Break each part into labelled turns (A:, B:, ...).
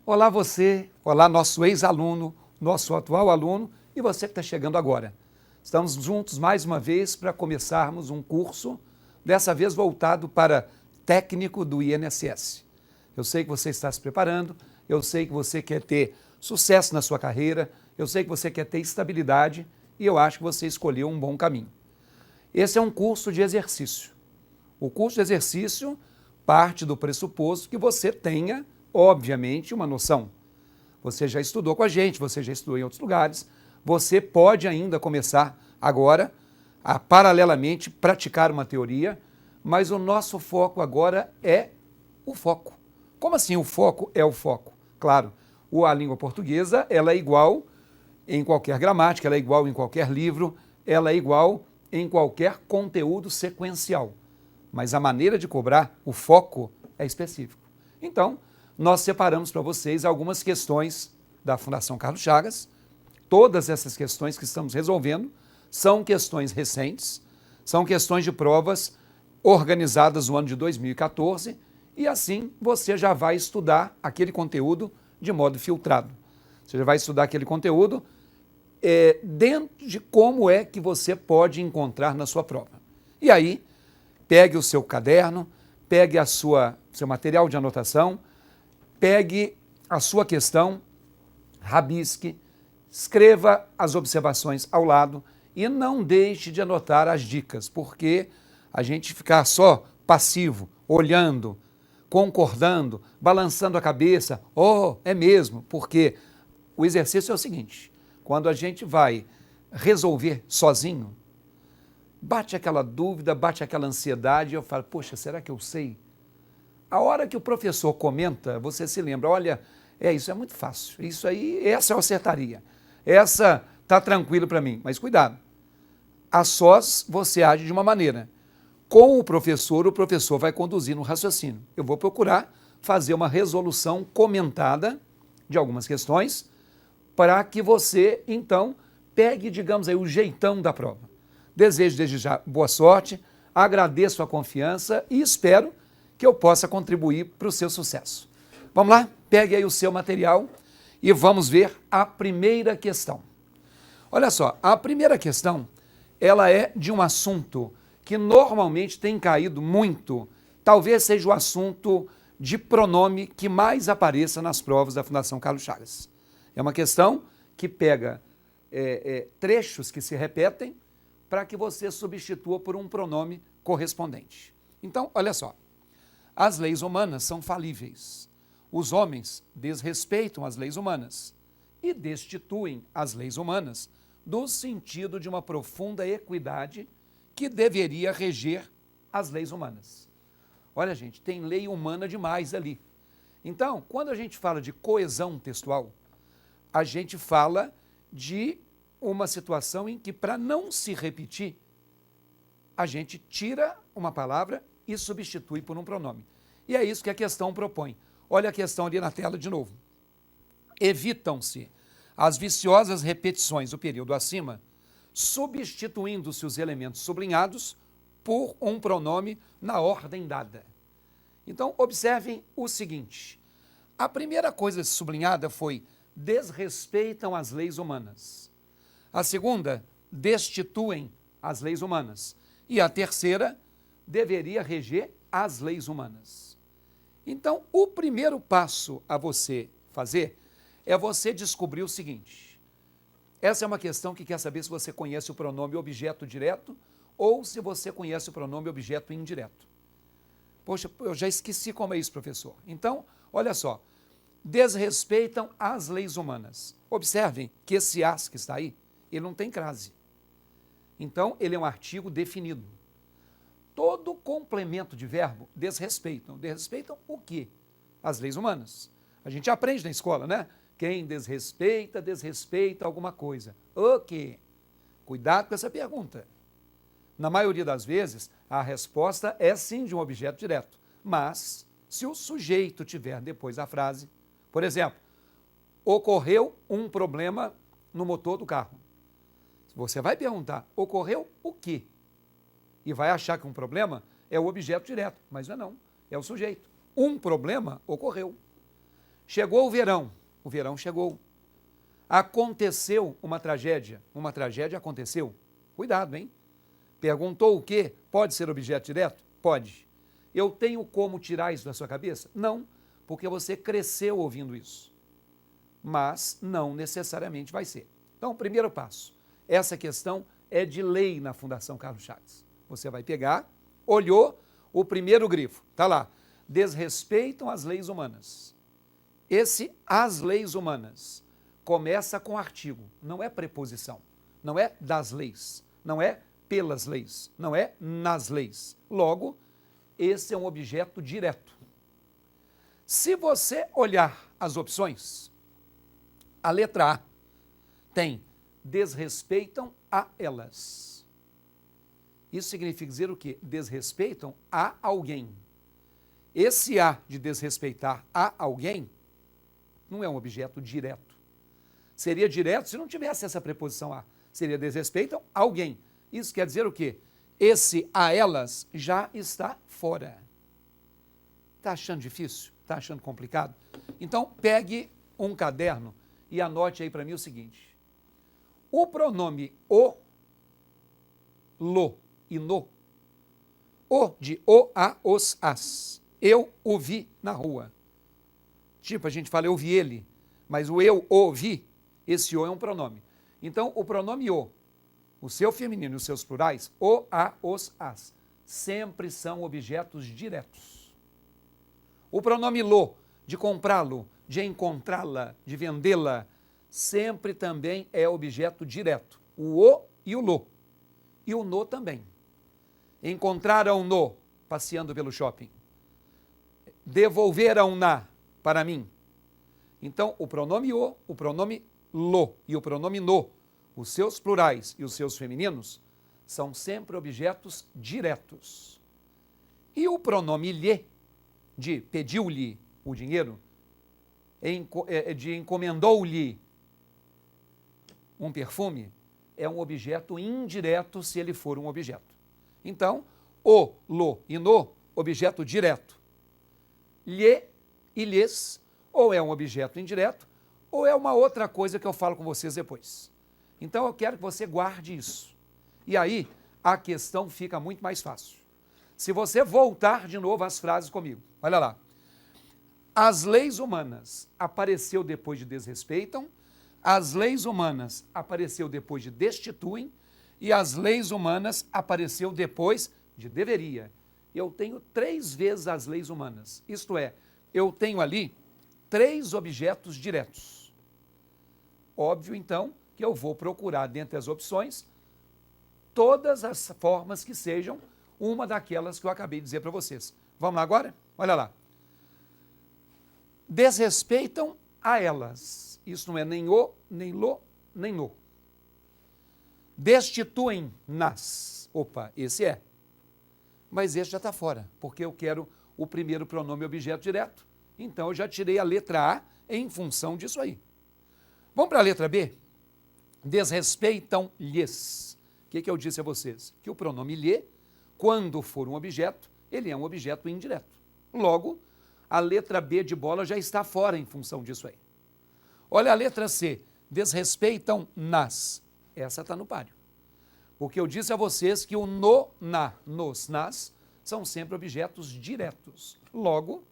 A: Olá você, olá nosso ex-aluno, nosso atual aluno e você que está chegando agora. Estamos juntos mais uma vez para começarmos um curso, dessa vez voltado para técnico do INSS. Eu sei que você está se preparando, eu sei que você quer ter sucesso na sua carreira, eu sei que você quer ter estabilidade e eu acho que você escolheu um bom caminho. Esse é um curso de exercício. O curso de exercício parte do pressuposto que você tenha, obviamente, uma noção. Você já estudou com a gente, você já estudou em outros lugares, você pode ainda começar agora a, paralelamente, praticar uma teoria, mas o nosso foco agora é o foco. Como assim o foco é o foco? Claro, a língua portuguesa ela é igual em qualquer gramática, ela é igual em qualquer livro, ela é igual em qualquer conteúdo sequencial. Mas a maneira de cobrar, o foco, é específico. Então, nós separamos para vocês algumas questões da Fundação Carlos Chagas. Todas essas questões que estamos resolvendo são questões recentes, são questões de provas organizadas no ano de 2014 e assim você já vai estudar aquele conteúdo de modo filtrado. Você já vai estudar aquele conteúdo dentro de como é que você pode encontrar na sua prova. E aí, pegue o seu caderno, pegue seu material de anotação, pegue a sua questão, rabisque, escreva as observações ao lado e não deixe de anotar as dicas, porque a gente ficar só passivo, olhando, concordando, balançando a cabeça, é mesmo, porque o exercício é o seguinte, quando a gente vai resolver sozinho, bate aquela dúvida, bate aquela ansiedade, e eu falo, poxa, será que eu sei? A hora que o professor comenta, você se lembra, olha, isso é muito fácil, isso aí, essa eu acertaria, essa tá tranquilo para mim, mas cuidado, a sós você age de uma maneira, com o professor vai conduzir no raciocínio. Eu vou procurar fazer uma resolução comentada de algumas questões para que você, então, pegue, digamos aí, o jeitão da prova. Desejo desde já boa sorte, agradeço a confiança e espero que eu possa contribuir para o seu sucesso. Vamos lá? Pegue aí o seu material e vamos ver a primeira questão. Olha só, a primeira questão, ela é de um assunto que normalmente tem caído muito, talvez seja o assunto de pronome que mais apareça nas provas da Fundação Carlos Chagas. É uma questão que pega trechos que se repetem para que você substitua por um pronome correspondente. Então, olha só, as leis humanas são falíveis. Os homens desrespeitam as leis humanas e destituem as leis humanas do sentido de uma profunda equidade que deveria reger as leis humanas. Olha, gente, tem lei humana demais ali. Então, quando a gente fala de coesão textual, a gente fala de uma situação em que, para não se repetir, a gente tira uma palavra e substitui por um pronome. E é isso que a questão propõe. Olha a questão ali na tela de novo. Evitam-se as viciosas repetições do período acima, substituindo-se os elementos sublinhados por um pronome na ordem dada. Então, observem o seguinte. A primeira coisa sublinhada foi desrespeitam as leis humanas. A segunda, destituem as leis humanas. E a terceira, deveria reger as leis humanas. Então, o primeiro passo a você fazer é você descobrir o seguinte. Essa é uma questão que quer saber se você conhece o pronome objeto direto ou se você conhece o pronome objeto indireto. Poxa, eu já esqueci como é isso, professor. Então, olha só, desrespeitam as leis humanas. Observem que esse as que está aí, ele não tem crase. Então, ele é um artigo definido. Todo complemento de verbo desrespeitam. Desrespeitam o quê? As leis humanas. A gente aprende na escola, né? Quem desrespeita, desrespeita alguma coisa. O quê? Cuidado com essa pergunta. Na maioria das vezes, a resposta é sim de um objeto direto. Mas, se o sujeito tiver depois a frase, por exemplo, ocorreu um problema no motor do carro. Você vai perguntar, ocorreu o quê? E vai achar que um problema é o objeto direto, mas não é não, é o sujeito. Um problema ocorreu. Chegou o verão chegou. Aconteceu uma tragédia aconteceu. Cuidado, hein? Perguntou o quê? Pode ser objeto direto? Pode. Eu tenho como tirar isso da sua cabeça? Não, porque você cresceu ouvindo isso. Mas não necessariamente vai ser. Então, primeiro passo. Essa questão é de lei na Fundação Carlos Chagas. Você vai pegar, olhou o primeiro grifo, está lá. Desrespeitam as leis humanas. Esse as leis humanas começa com artigo, não é preposição, não é das leis, não é pelas leis, não é nas leis. Logo, esse é um objeto direto. Se você olhar as opções, a letra A tem desrespeitam a elas. Isso significa dizer o quê? Desrespeitam a alguém. Esse A de desrespeitar a alguém não é um objeto direto. Seria direto se não tivesse essa preposição a. Seria desrespeitam alguém. Isso quer dizer o quê? Esse a elas já está fora. Está achando difícil? Está achando complicado? Então, pegue um caderno e anote aí para mim o seguinte. O pronome o, lo e no. O de o, a, os, as. Eu o vi na rua. Tipo, a gente fala eu vi ele, mas o eu o vi, esse o é um pronome. Então, o pronome o seu feminino e os seus plurais, o, a, os, as, sempre são objetos diretos. O pronome lo, de comprá-lo, de encontrá-la, de vendê-la, sempre também é objeto direto. O e o lo. E o no também. Encontraram-no passeando pelo shopping. Devolveram-na para mim. Então, o pronome o pronome lo e o pronome no, os seus plurais e os seus femininos, são sempre objetos diretos. E o pronome lhe, de pediu-lhe o dinheiro, de encomendou-lhe um perfume, é um objeto indireto se ele for um objeto. Então, o, lo e no, objeto direto. Lhe e lhes, ou é um objeto indireto, ou é uma outra coisa que eu falo com vocês depois. Então, eu quero que você guarde isso. E aí, a questão fica muito mais fácil. Se você voltar de novo às frases comigo, olha lá. As leis humanas apareceu depois de desrespeitam, as leis humanas apareceu depois de destituem, e as leis humanas apareceu depois de deveria. Eu tenho 3 vezes as leis humanas, isto é, eu tenho ali 3 objetos diretos. Óbvio, então, que eu vou procurar dentre as opções todas as formas que sejam uma daquelas que eu acabei de dizer para vocês. Vamos lá agora? Olha lá. Desrespeitam a elas. Isso não é nem o, nem lo, nem no. Destituem-nas. Opa, esse é. Mas esse já está fora, porque eu quero o primeiro pronome objeto direto. Então, eu já tirei a letra A em função disso aí. Vamos para a letra B? Desrespeitam-lhes. O que eu disse a vocês? Que o pronome lhe, quando for um objeto, ele é um objeto indireto. Logo, a letra B de bola já está fora em função disso aí. Olha a letra C. Desrespeitam-nas. Essa está no páreo. Porque eu disse a vocês que o no, na, nos, nas são sempre objetos diretos. Logo,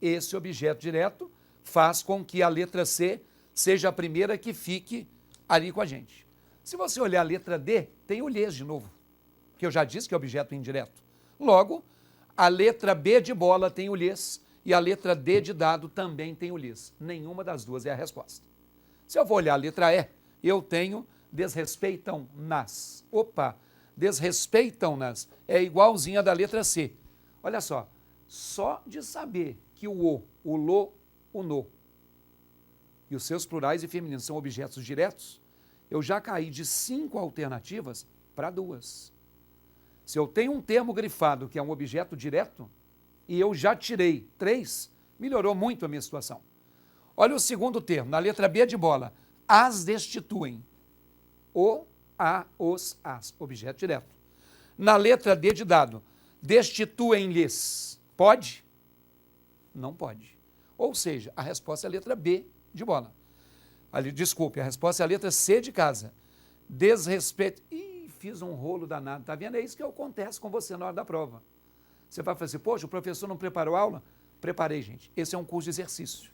A: esse objeto direto faz com que a letra C seja a primeira que fique ali com a gente. Se você olhar a letra D, tem o lhes de novo, que eu já disse que é objeto indireto. Logo, a letra B de bola tem o lhes e a letra D de dado também tem o lhes. Nenhuma das duas é a resposta. Se eu vou olhar a letra E, eu tenho desrespeitam-nas. Opa, desrespeitam-nas é igualzinha da letra C. Olha só de saber que o lo, o no e os seus plurais e femininos são objetos diretos, eu já caí de 5 alternativas para 2. Se eu tenho um termo grifado que é um objeto direto e eu já tirei 3, melhorou muito a minha situação. Olha o segundo termo, na letra B de bola, as destituem. O, a, os, as, objeto direto. Na letra D de dado, destituem-lhes. Pode? Não pode. Ou seja, a resposta é a letra B de bola. Ali, desculpe, a resposta é a letra C de casa. Desrespeito. Ih, fiz um rolo danado, tá vendo? É isso que acontece com você na hora da prova. Você vai falar assim, poxa, o professor não preparou a aula? Preparei, gente. Esse é um curso de exercício.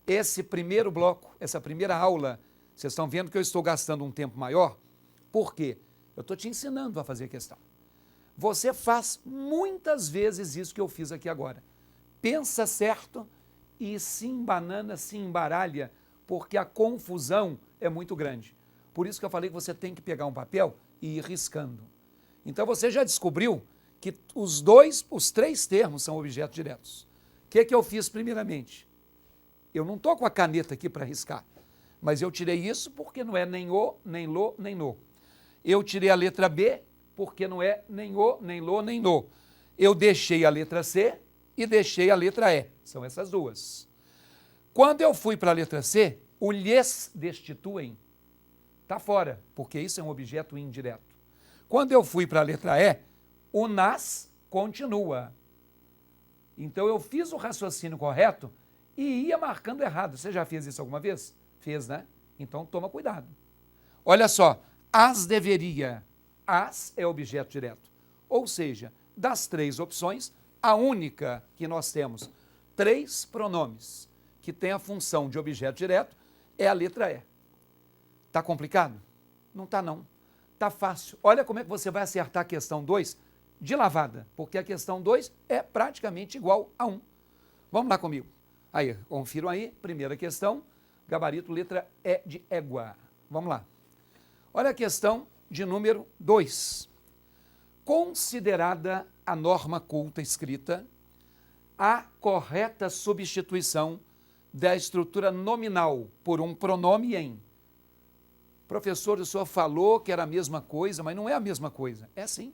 A: Esse primeiro bloco, essa primeira aula, vocês estão vendo que eu estou gastando um tempo maior? Por quê? Eu estou te ensinando a fazer a questão. Você faz muitas vezes isso que eu fiz aqui agora. Pensa certo e se embanana, se embaralha, porque a confusão é muito grande. Por isso que eu falei que você tem que pegar um papel e ir riscando. Então você já descobriu que os três termos são objetos diretos. O que eu fiz primeiramente? Eu não estou com a caneta aqui para riscar, mas eu tirei isso porque não é nem o, nem lo, nem no. Eu tirei a letra B porque não é nem o, nem lo, nem no. Eu deixei a letra C e deixei a letra E. São essas duas. Quando eu fui para a letra C, o lhes destituem está fora, porque isso é um objeto indireto. Quando eu fui para a letra E, o nas continua. Então eu fiz o raciocínio correto e ia marcando errado. Você já fez isso alguma vez? Fez, né? Então toma cuidado. Olha só, as deveria. As é objeto direto. Ou seja, das três opções, a única que nós temos três pronomes que tem a função de objeto direto é a letra E. Está complicado? Não está não. Está fácil. Olha como é que você vai acertar a questão 2 de lavada, porque a questão 2 é praticamente igual a 1. Vamos lá comigo. Aí, confiram aí, primeira questão, gabarito letra E de égua. Vamos lá. Olha a questão de número 2. Considerada a norma culta escrita, a correta substituição da estrutura nominal por um pronome em. Professor, o senhor falou que era a mesma coisa, mas não é a mesma coisa. É sim.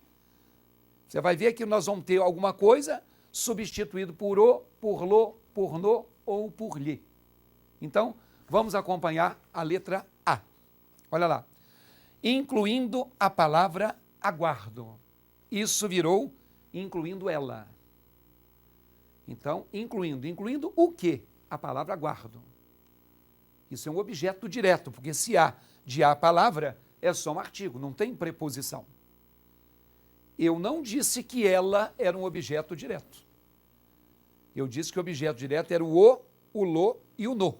A: Você vai ver que nós vamos ter alguma coisa substituído por o, por lo, por no ou por lhe. Então, vamos acompanhar a letra A. Olha lá. Incluindo a palavra aguardo. Isso virou incluindo ela. Então, incluindo o quê? A palavra aguardo. Isso é um objeto direto, porque se há de a palavra, é só um artigo, não tem preposição. Eu não disse que ela era um objeto direto. Eu disse que o objeto direto era o lo e o no.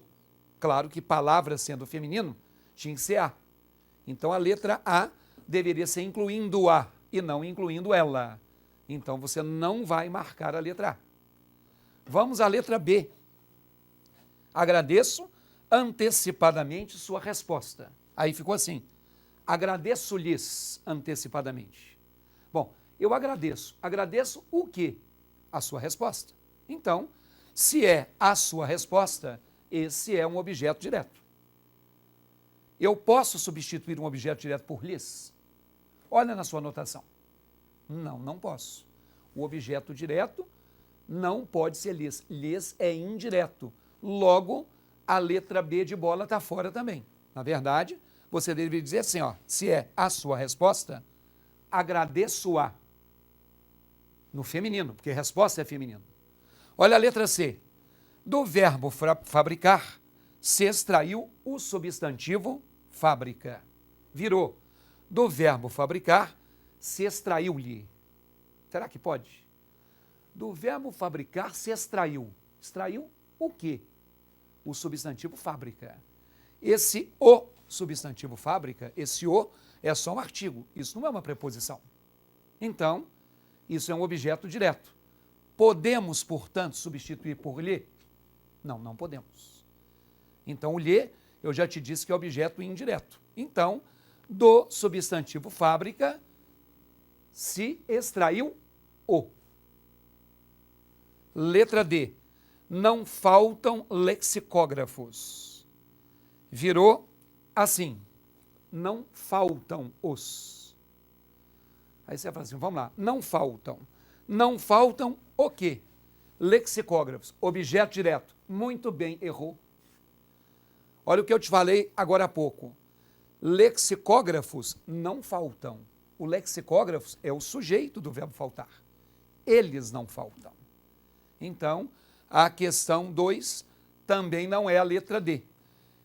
A: Claro que palavra sendo feminino, tinha que ser a. Então a letra A deveria ser incluindo a e não incluindo ela. Então você não vai marcar a letra A. Vamos à letra B. Agradeço antecipadamente sua resposta. Aí ficou assim, agradeço-lhes antecipadamente. Bom, eu agradeço. Agradeço o quê? A sua resposta. Então, se é a sua resposta, esse é um objeto direto. Eu posso substituir um objeto direto por lhes? Olha na sua anotação. Não, não posso. O objeto direto não pode ser lhes. Lhes é indireto. Logo, a letra B de bola está fora também. Na verdade, você deveria dizer assim, ó, se é a sua resposta, agradeço-a. No feminino, porque resposta é feminino. Olha a letra C. Do verbo fabricar, se extraiu o substantivo fábrica. Virou. Do verbo fabricar, se extraiu-lhe. Será que pode? Do verbo fabricar, se extraiu. Extraiu o quê? O substantivo fábrica. Esse o substantivo fábrica, esse o é só um artigo, isso não é uma preposição. Então, isso é um objeto direto. Podemos, portanto, substituir por lhe? Não, não podemos. Então, o lhe, eu já te disse que é objeto indireto. Então, do substantivo fábrica, se extraiu o. Letra D. Não faltam lexicógrafos. Virou assim, não faltam os. Aí você vai falar assim, vamos lá, não faltam. Não faltam o quê? Lexicógrafos, objeto direto. Muito bem, errou. Olha o que eu te falei agora há pouco. Lexicógrafos não faltam. O lexicógrafos é o sujeito do verbo faltar. Eles não faltam. Então, A questão 2 também não é a letra D.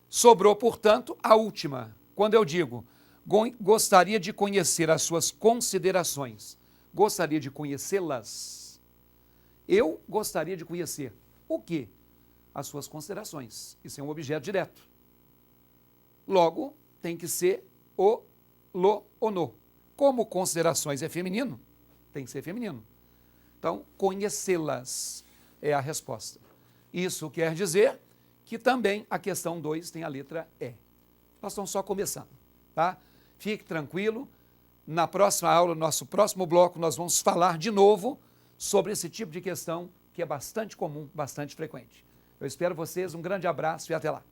A: Sobrou, portanto, a última. Quando eu digo, gostaria de conhecer as suas considerações, gostaria de conhecê-las. Eu gostaria de conhecer o quê? As suas considerações. Isso é um objeto direto. Logo, tem que ser o, lo ou no. Como considerações é feminino, tem que ser feminino. Então, conhecê-las é a resposta. Isso quer dizer que também a questão 2 tem a letra E. Nós estamos só começando, tá? Fique tranquilo. Na próxima aula, no nosso próximo bloco, nós vamos falar de novo sobre esse tipo de questão que é bastante comum, bastante frequente. Eu espero vocês, um grande abraço e até lá.